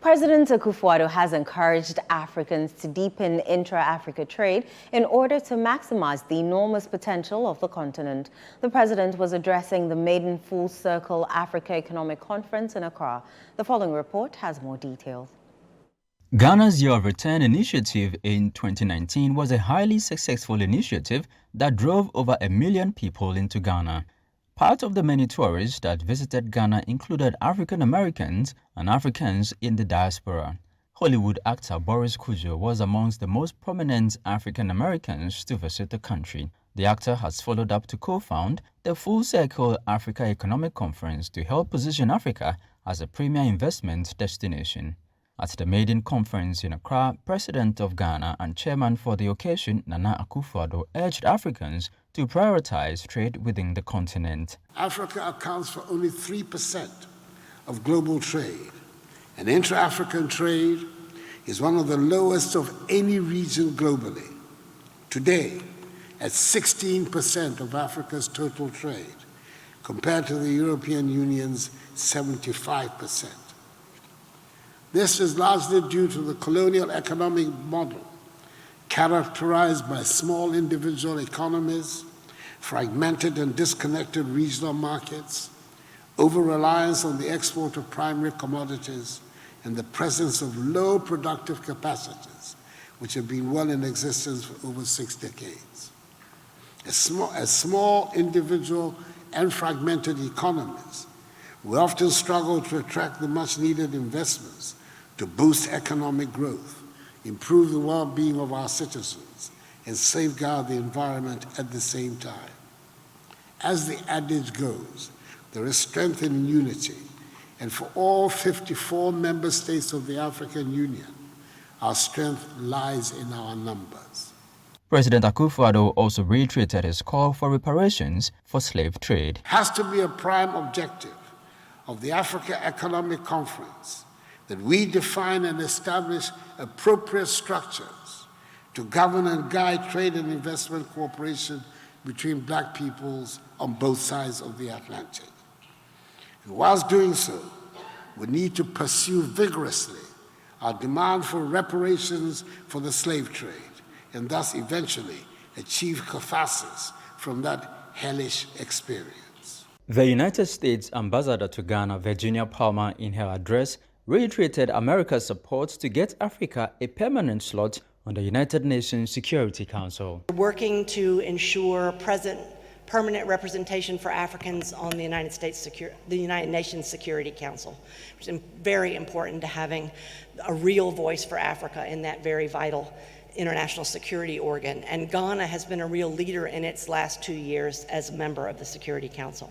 President Akufo-Addo has encouraged Africans to deepen intra-Africa trade in order to maximize the enormous potential of the continent. The president was addressing the maiden Full Circle Africa Economic Conference in Accra. The following report has more details. Ghana's Year of Return initiative in 2019 was a highly successful initiative that drove over 1 million people into Ghana. Part of the many tourists that visited Ghana included African Americans and Africans in the diaspora. Hollywood actor Boris Kodjoe was amongst the most prominent African Americans to visit the country. The actor has followed up to co-found the Full Circle Africa Economic Conference to help position Africa as a premier investment destination. At the maiden conference in Accra, President of Ghana and Chairman for the occasion, Nana Akufo-Addo, urged Africans to prioritize trade within the continent. Africa accounts for only 3% of global trade, and intra-African trade is one of the lowest of any region globally. Today, at 16% of Africa's total trade, compared to the European Union's 75%. This is largely due to the colonial economic model, characterized by small individual economies, fragmented and disconnected regional markets, over-reliance on the export of primary commodities, and the presence of low productive capacities, which have been well in existence for over 6 decades. As small individual and fragmented economies, we often struggle to attract the much-needed investments to boost economic growth, improve the well-being of our citizens, and safeguard the environment at the same time. As the adage goes, there is strength in unity, and for all 54 member states of the African Union, our strength lies in our numbers. President Akufo-Addo also reiterated his call for reparations for slave trade. It has to be a prime objective of the Africa Economic Conference that we define and establish appropriate structures to govern and guide trade and investment cooperation between black peoples on both sides of the Atlantic. And whilst doing so, we need to pursue vigorously our demand for reparations for the slave trade, and thus eventually achieve catharsis from that hellish experience. The United States Ambassador to Ghana, Virginia Palmer, in her address, reiterated America's support to get Africa a permanent slot on the United Nations Security Council. Working to ensure permanent representation for Africans on the United Nations Security Council, which is very important to having a real voice for Africa in that very vital international security organ. And Ghana has been a real leader in its last 2 years as a member of the Security Council.